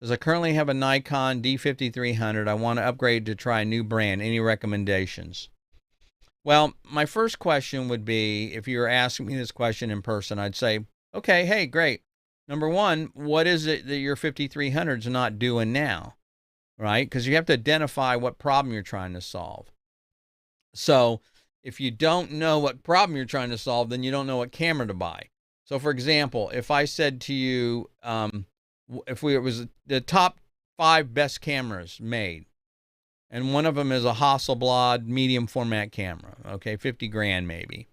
says, I currently have a Nikon D5300. I want to upgrade to try a new brand. Any recommendations? Well, my first question would be, if you were asking me this question in person, I'd say, okay, hey, great. Number one, what is it that your 5300 is not doing now, right? Because you have to identify what problem you're trying to solve. So if you don't know what problem you're trying to solve, then you don't know what camera to buy. So, for example, if I said to you, it was the top 5 best cameras made, and one of them is a Hasselblad medium format camera, okay, 50 grand maybe.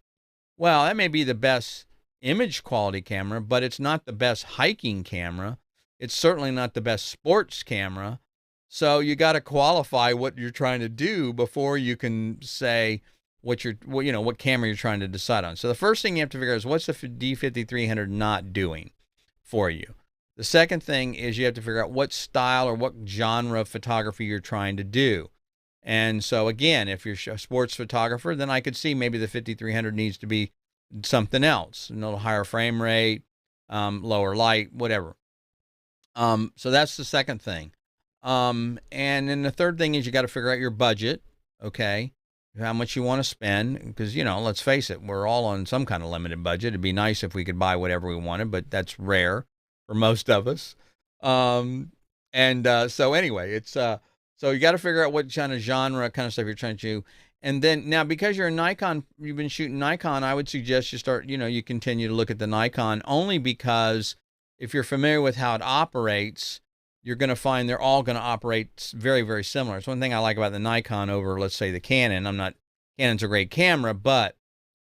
Well, that may be the best image quality camera, but it's not the best hiking camera. It's certainly not the best sports camera. So you got to qualify what you're trying to do before you can say what camera you're trying to decide on. So the first thing you have to figure out is, what's the D5300 not doing for you? The second thing is you have to figure out what style or what genre of photography you're trying to do. And so again, if you're a sports photographer, then I could see maybe the 5300 needs to be something else, a little higher frame rate, lower light, whatever. So that's the second thing. And then the third thing is you got to figure out your budget, okay? How much you want to spend, because, let's face it, we're all on some kind of limited budget. It'd be nice if we could buy whatever we wanted, but that's rare for most of us. So anyway, it's so you got to figure out what kind of genre kind of stuff you're trying to do. And then now, because you're a Nikon, you've been shooting Nikon, I would suggest you start, you continue to look at the Nikon, only because if you're familiar with how it operates, you're going to find they're all going to operate very, very similar. It's one thing I like about the Nikon over, let's say, the Canon. Canon's a great camera, but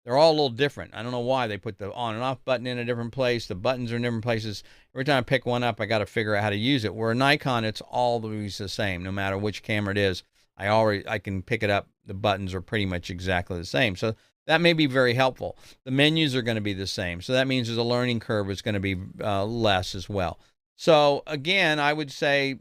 They're all a little different. I don't know why they put the on and off button in a different place. The buttons are in different places. Every time I pick one up, I got to figure out how to use it. Where a Nikon, it's always the same, no matter which camera it is. I can pick it up. The buttons are pretty much exactly the same. So that may be very helpful. The menus are going to be the same. So that means the learning curve is going to be less as well. So again, I would say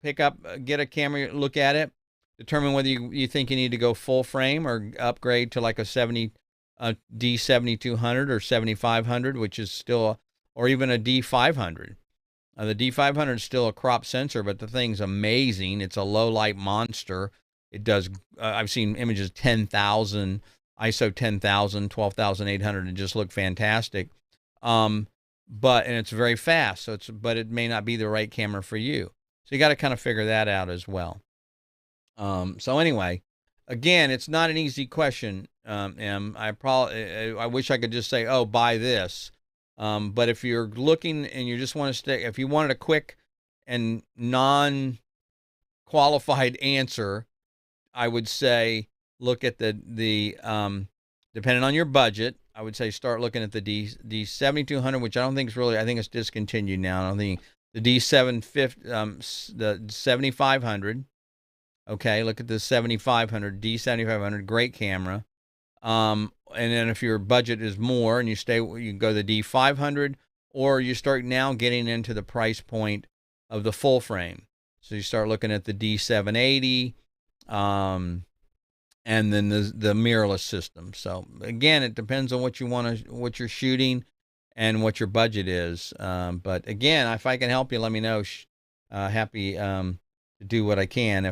get a camera, look at it, determine whether you think you need to go full frame or upgrade to like a D7200 or 7500, which is still, or even a D500. The D500 is still a crop sensor, but the thing's amazing. It's a low light monster. It does, I've seen images 10,000, ISO 10,000, 12,800, and just look fantastic. And it's very fast. But it may not be the right camera for you. So you got to kind of figure that out as well. So anyway, again, it's not an easy question. I wish I could just say, oh, buy this. But if you're looking and you just want to if you wanted a quick and non-qualified answer, I would say look at the depending on your budget, I would say start looking at the D7200, which I don't think is really, I think it's discontinued now. I don't think the D7500. The 7500. Okay, look at the 7500, D7500, great camera. And then if your budget is more and you can go the D500, or you start now getting into the price point of the full frame. So you start looking at the D780, and then the mirrorless system. So again, it depends on what you're shooting and what your budget is. But again, if I can help you, let me know. Happy to do what I can. I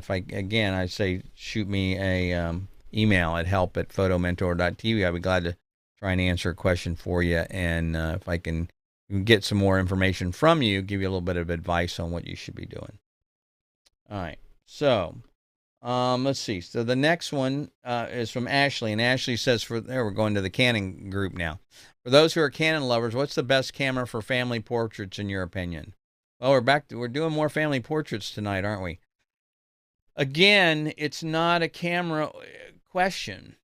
say shoot me a email at help@photomentor.tv. I'd be glad to try and answer a question for you. And if I can get some more information from you, give you a little bit of advice on what you should be doing. All right. So let's see. So the next one is from Ashley. And Ashley says, we're going to the Canon group now. For those who are Canon lovers, what's the best camera for family portraits in your opinion? Well, we're doing more family portraits tonight, aren't we? Again, it's not a camera question.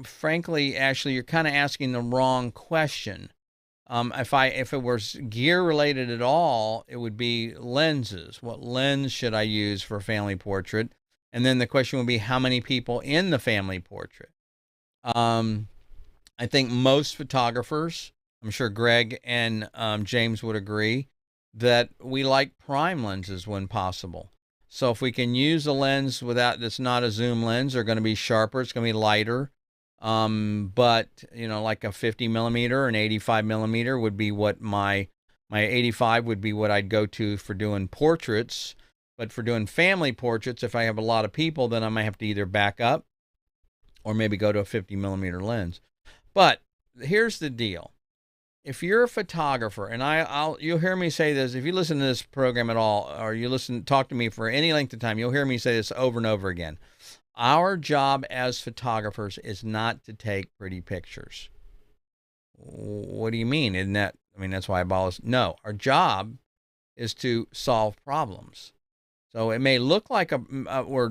Frankly, Ashley, you're kind of asking the wrong question. If it was gear related at all, it would be lenses. What lens should I use for a family portrait? And then the question would be, how many people in the family portrait? I think most photographers, I'm sure Greg and James would agree, that we like prime lenses when possible. So if we can use a lens that's not a zoom lens, they're going to be sharper, it's going to be lighter. But like a 50 millimeter, an 85 millimeter would be what my 85 would be what I'd go to for doing portraits. But for doing family portraits, if I have a lot of people, then I might have to either back up or maybe go to a 50 millimeter lens. But here's the deal. If you're a photographer, and you'll hear me say this, if you listen to this program at all, or talk to me for any length of time, you'll hear me say this over and over again. Our job as photographers is not to take pretty pictures. What do you mean? That's why I abolished. No, our job is to solve problems. So it may look like we're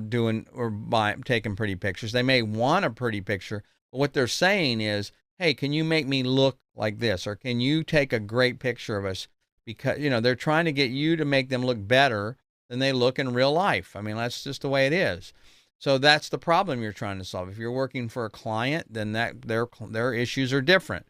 taking pretty pictures. They may want a pretty picture, but what they're saying is, hey, can you make me look like this? Or can you take a great picture of us? Because, they're trying to get you to make them look better than they look in real life. That's just the way it is. So that's the problem you're trying to solve. If you're working for a client, then their issues are different.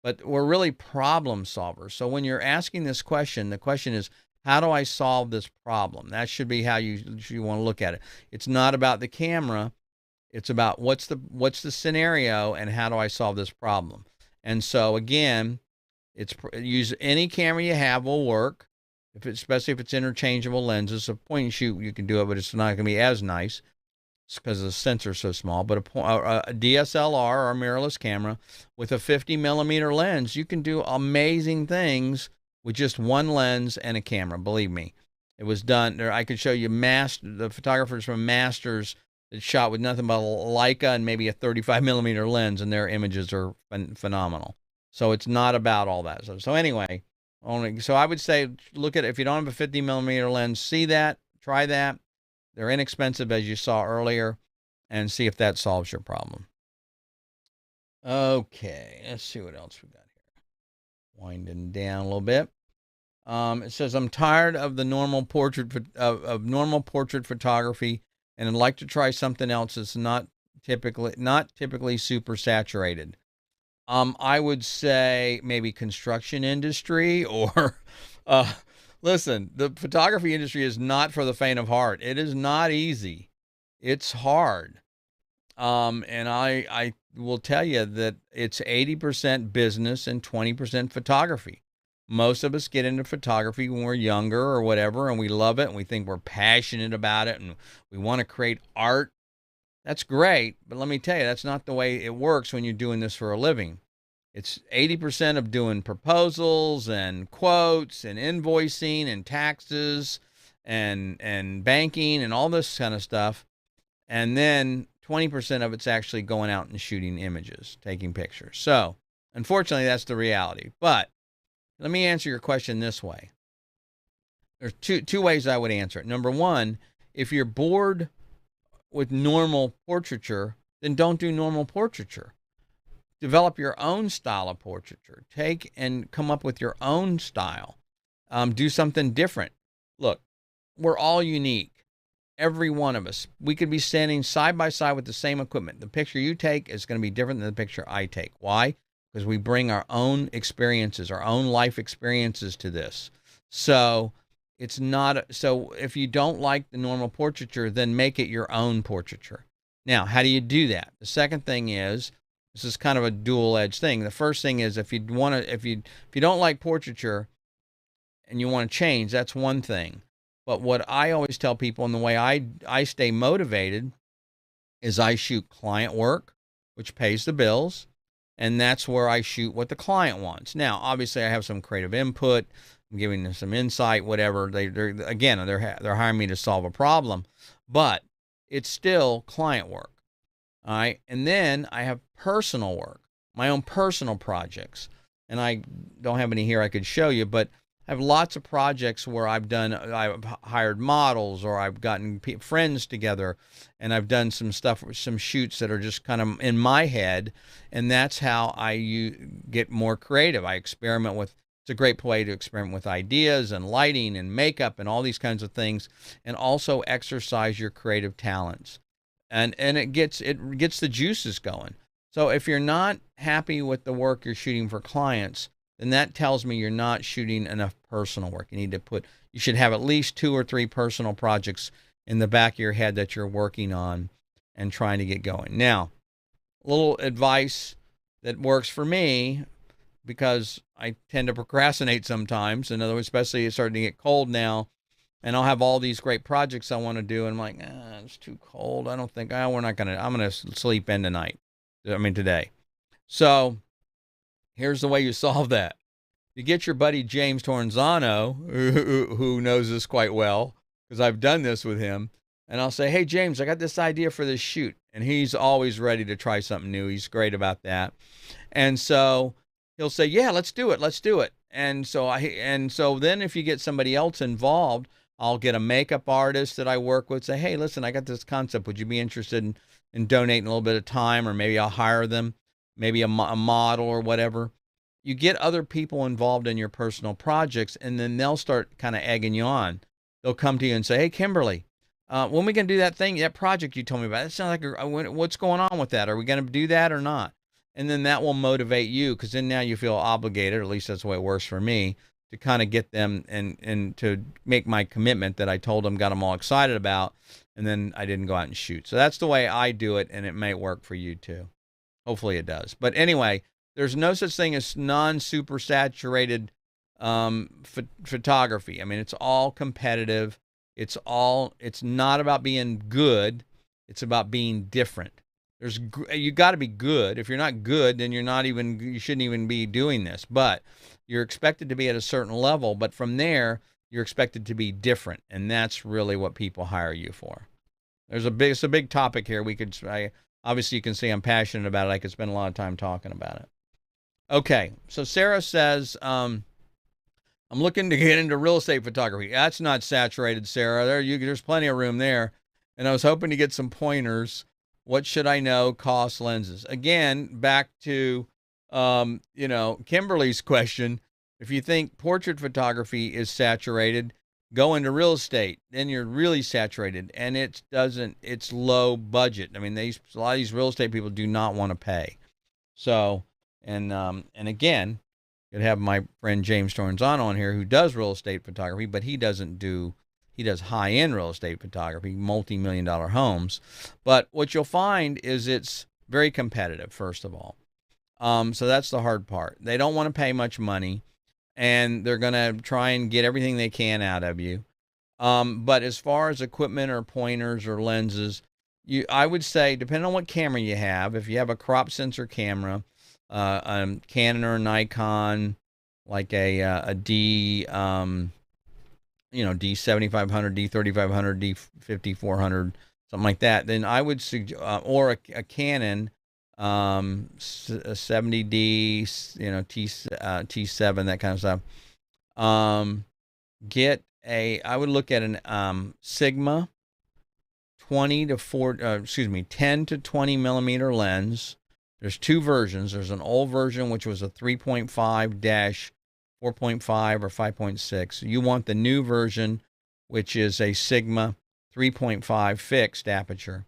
But we're really problem solvers. So when you're asking this question, the question is, how do I solve this problem? That should be how you want to look at it. It's not about the camera. It's about what's the scenario and how do I solve this problem? And so again, use any camera you have will work. Especially if it's interchangeable lenses. A point and shoot, you can do it, but it's not going to be as nice because the sensor's so small. But a DSLR or mirrorless camera with a 50 millimeter lens, you can do amazing things with just one lens and a camera. Believe me, it was done. I could show you the photographers from Masters that shot with nothing but a Leica and maybe a 35 millimeter lens, and their images are phenomenal. So it's not about all that. So anyway, so I would say look at it. If you don't have a 50 millimeter lens, try that. They're inexpensive, as you saw earlier, and see if that solves your problem. Okay, let's see what else we got here. Winding down a little bit. It says, I'm tired of the normal portrait of normal portrait photography, and I'd like to try something else that's not typically super saturated. I would say maybe construction industry or listen, the photography industry is not for the faint of heart. It is not easy. It's hard. And I will tell you that it's 80% business and 20% photography. Most of us get into photography when we're younger or whatever, and we love it and we think we're passionate about it and we want to create art. That's great, but let me tell you, that's not the way it works when you're doing this for a living. It's 80% of doing proposals and quotes and invoicing and taxes and banking and all this kind of stuff. And then 20% of it's actually going out and shooting images, taking pictures. So, unfortunately, that's the reality. But let me answer your question this way. There's two ways I would answer it. Number one, if you're bored with normal portraiture, then don't do normal portraiture. Develop your own style of portraiture. Take and come up with your own style. Do something different. Look, we're all unique. Every one of us. We could be standing side by side with the same equipment. The picture you take is going to be different than the picture I take. Why? Because we bring our own experiences, our own life experiences to this. So it's not, so if you don't like the normal portraiture, then make it your own portraiture. Now, how do you do that? The second thing is, this is kind of a dual-edged thing. The first thing is, if you don't like portraiture and you want to change, that's one thing. But what I always tell people, and the way I stay motivated, is I shoot client work, which pays the bills, and that's where I shoot what the client wants. Now, obviously, I have some creative input. I'm giving them some insight, whatever. They're hiring me to solve a problem, but it's still client work. All right, and then I have personal work, my own personal projects, and I don't have any here I could show you, but I have lots of projects where I've hired models, or I've gotten friends together, and I've done some stuff, some shoots that are just kind of in my head, and that's how I get more creative. I experiment with, it's a great way to experiment with ideas and lighting and makeup and all these kinds of things, and also exercise your creative talents. And it gets the juices going. So if you're not happy with the work you're shooting for clients, then that tells me you're not shooting enough personal work. You should have at least 2 or 3 personal projects in the back of your head that you're working on and trying to get going. Now, a little advice that works for me, because I tend to procrastinate sometimes. In other words, especially it's starting to get cold now, and I'll have all these great projects I want to do, and I'm like, it's too cold. I don't think, I'm going to sleep in today. So here's the way you solve that. You get your buddy James Toranzano, who knows this quite well, because I've done this with him, and I'll say, hey, James, I got this idea for this shoot. And he's always ready to try something new. He's great about that. And so he'll say, yeah, let's do it. And so then if you get somebody else involved, I'll get a makeup artist that I work with, say, hey, listen, I got this concept. Would you be interested in donating a little bit of time? Or maybe I'll hire them, maybe a model or whatever. You get other people involved in your personal projects, and then they'll start kind of egging you on. They'll come to you and say, hey, Kimberly, when we can do that project you told me about, it sounds like, what's going on with that? Are we going to do that or not? And then that will motivate you, because then now you feel obligated, or at least that's the way it works for me, to kind of get them and to make my commitment that I told them, got them all excited about, and then I didn't go out and shoot. So that's the way I do it, and it may work for you too. Hopefully it does. But anyway, there's no such thing as non-super saturated photography. I mean, it's all competitive. It's not about being good. It's about being different. You got to be good. If you're not good, then you shouldn't even be doing this. But you're expected to be at a certain level. But from there, you're expected to be different, and that's really what people hire you for. It's a big topic here. Obviously, you can see I'm passionate about it. I could spend a lot of time talking about it. Okay, so Sarah says, I'm looking to get into real estate photography. That's not saturated, Sarah. There's plenty of room there. And I was hoping to get some pointers What should I know? Cost lenses. Again, back to, Kimberly's question. If you think portrait photography is saturated, go into real estate. Then you're really saturated, and it's low budget. I mean, a lot of these real estate people do not want to pay. So, and again, could have my friend James Torrenzano on here who does real estate photography, but he does high-end real estate photography, multi-million-dollar homes. But what you'll find is it's very competitive, first of all. So that's the hard part. They don't want to pay much money, and they're going to try and get everything they can out of you. But as far as equipment or pointers or lenses, I would say, depending on what camera you have, if you have a crop sensor camera, Canon or Nikon, like a D7500, D3500, D5400, something like that, then I would suggest, or a Canon 70D, T7, that kind of stuff. I would look at an Sigma 10 to 20 millimeter lens. There's two versions. There's an old version, which was a 3.5-4.5 or 5.6. You want the new version, which is a Sigma 3.5 fixed aperture,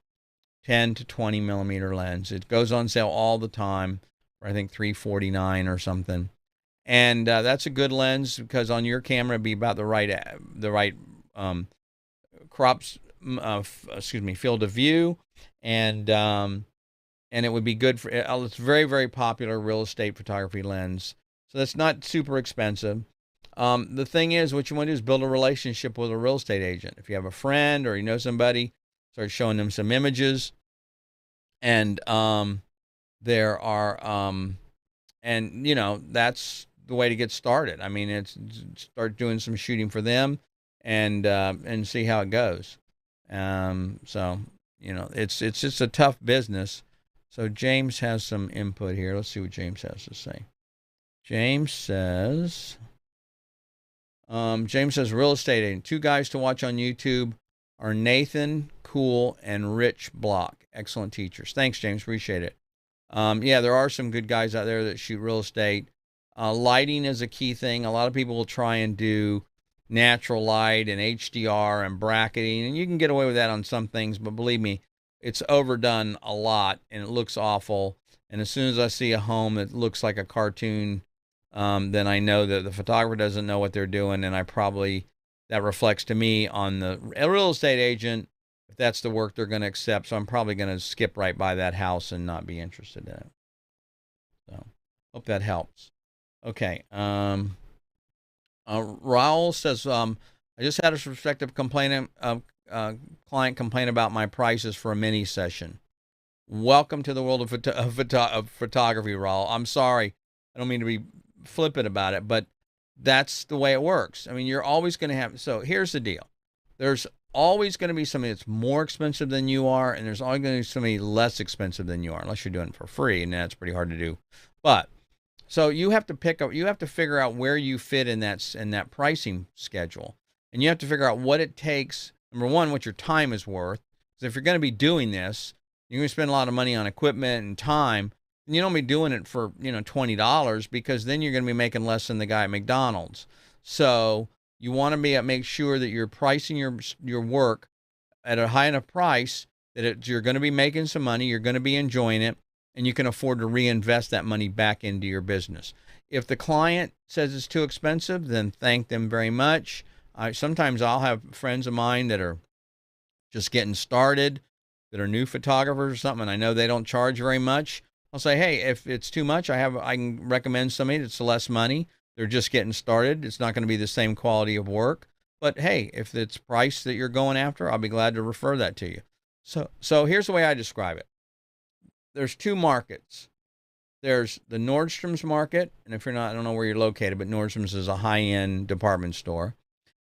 10 to 20 millimeter lens. It goes on sale all the time for, I think, $349 or something. And that's a good lens because on your camera it'd be about the right field of view, and it would be good for. It's very, very popular real estate photography lens, so that's not super expensive. The thing is, what you want to do is build a relationship with a real estate agent. If you have a friend or you know somebody, start showing them some images, and there are that's the way to get started. I mean, it's start doing some shooting for them, and see how it goes. So it's just a tough business. So James has some input here. Let's see what James has to say. James says real estate agent. 2 guys to watch on YouTube are Nathan Cool and Rich Block. Excellent teachers. Thanks, James. Appreciate it. Yeah, there are some good guys out there that shoot real estate. Lighting is a key thing. A lot of people will try and do natural light and HDR and bracketing, and you can get away with that on some things, but believe me, it's overdone a lot and it looks awful. And as soon as I see a home that looks like a cartoon, then I know that the photographer doesn't know what they're doing, and that reflects to me on the real estate agent if that's the work they're going to accept. So I'm probably going to skip right by that house and not be interested in it. So hope that helps. Okay. Raul says, I just had a prospective client complain about my prices for a mini session. Welcome to the world of photography, Raul. I'm sorry. I don't mean to be flippant about it, but that's the way it works. I mean, you're always going to have, so here's the deal. There's always going to be somebody that's more expensive than you are, and there's always going to be somebody less expensive than you are, unless you're doing it for free, and that's pretty hard to do. But so you have to figure out where you fit in that pricing schedule, and you have to figure out what it takes. Number one, what your time is worth. Because if you're going to be doing this, you're going to spend a lot of money on equipment and time, and you don't be doing it for $20, because then you're going to be making less than the guy at McDonald's. So you want to make sure that you're pricing your work at a high enough price that you're going to be making some money, you're going to be enjoying it, and you can afford to reinvest that money back into your business. If the client says it's too expensive, then thank them very much. Sometimes I'll have friends of mine that are just getting started, that are new photographers or something, and I know they don't charge very much. I'll say, hey, if it's too much, I can recommend somebody that's less money. They're just getting started. It's not going to be the same quality of work. But hey, if it's price that you're going after, I'll be glad to refer that to you. So here's the way I describe it. There's 2 markets. There's the Nordstrom's market, and if you're not, I don't know where you're located, but Nordstrom's is a high-end department store.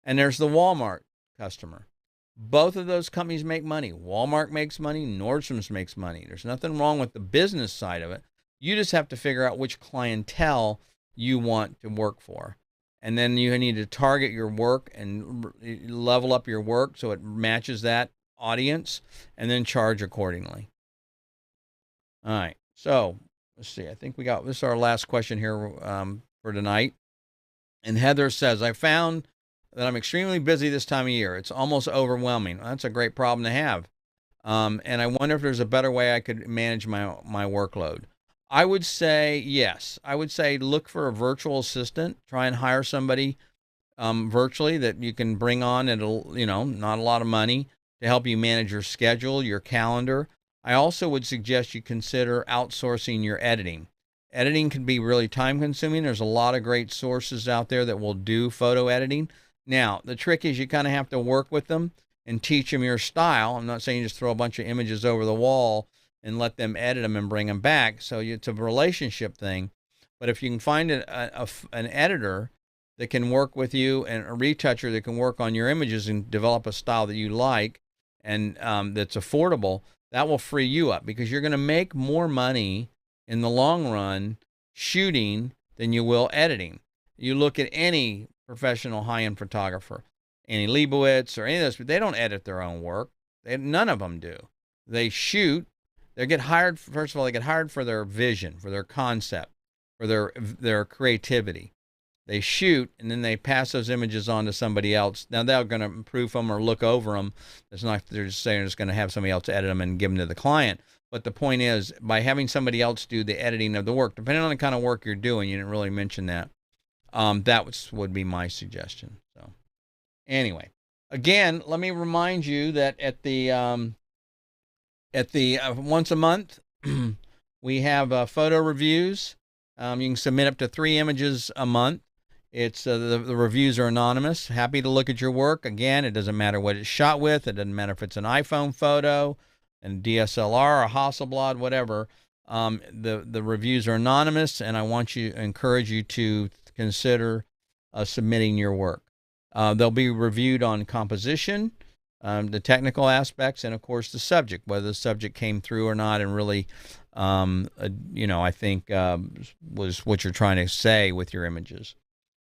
And there's the Walmart customer. Both of those companies make money. Walmart makes money. Nordstrom's makes money. There's nothing wrong with the business side of it. You just have to figure out which clientele you want to work for. And then you need to target your work and level up your work so it matches that audience, and then charge accordingly. All right. So let's see. I think this is our last question here for tonight. And Heather says, I found that I'm extremely busy this time of year. It's almost overwhelming. Well, that's a great problem to have. And I wonder if there's a better way I could manage my workload. I would say yes. I would say look for a virtual assistant. Try and hire somebody virtually that you can bring on at not a lot of money to help you manage your schedule, your calendar. I also would suggest you consider outsourcing your editing. Editing can be really time consuming. There's a lot of great sources out there that will do photo editing. Now, the trick is you kind of have to work with them and teach them your style. I'm not saying you just throw a bunch of images over the wall and let them edit them and bring them back. So it's a relationship thing. But if you can find an editor that can work with you and a retoucher that can work on your images and develop a style that you like and that's affordable, that will free you up because you're going to make more money in the long run shooting than you will editing. You look at any professional high-end photographer, any Leibowitz or any of those, but they don't edit their own work. None of them do. They shoot. They get hired. First of all, they get hired for their vision, for their concept, for their creativity. They shoot, and then they pass those images on to somebody else. Now, they're going to proof them or look over them. It's not they're just saying it's going to have somebody else edit them and give them to the client. But the point is, by having somebody else do the editing of the work, depending on the kind of work you're doing, you didn't really mention that. That would be my suggestion. So, anyway, again, let me remind you that at the once a month, we have photo reviews. You can submit up to 3 images a month. It's the reviews are anonymous. Happy to look at your work. Again, it doesn't matter what it's shot with. It doesn't matter if it's an iPhone photo, and DSLR, a Hasselblad, whatever. The reviews are anonymous, and I encourage you to consider submitting your work. They'll be reviewed on composition, the technical aspects, and of course the subject, whether the subject came through or not, and really, I think was what you're trying to say with your images.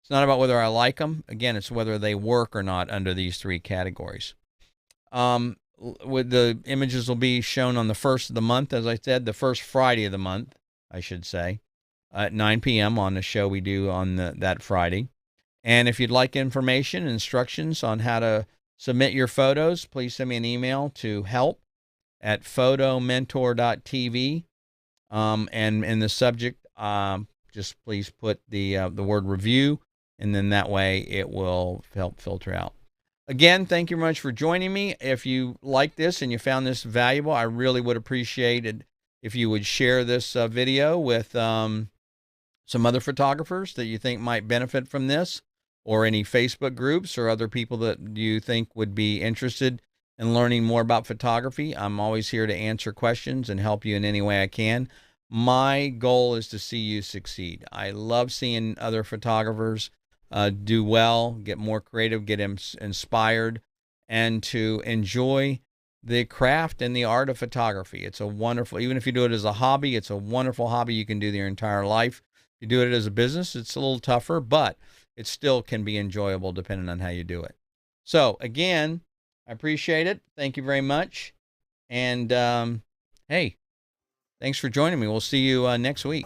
It's not about whether I like them. Again, it's whether they work or not under these 3 categories. With the images will be shown on the first of the month, as I said, the first Friday of the month, I should say, at 9 p.m. on the show we do on that Friday. And if you'd like information, instructions on how to submit your photos, please send me an email to help@photomentor.tv. And in the subject, just please put the word review, and then that way it will help filter out. Again, thank you very much for joining me. If you like this and you found this valuable, I really would appreciate it if you would share this video with some other photographers that you think might benefit from this, or any Facebook groups or other people that you think would be interested in learning more about photography. I'm always here to answer questions and help you in any way I can. My goal is to see you succeed. I love seeing other photographers do well, get more creative, get inspired, and to enjoy the craft and the art of photography. It's a wonderful, even if you do it as a hobby, it's a wonderful hobby you can do your entire life. If you do it as a business, it's a little tougher, but it still can be enjoyable depending on how you do it. So again, I appreciate it. Thank you very much. And hey, thanks for joining me. We'll see you next week.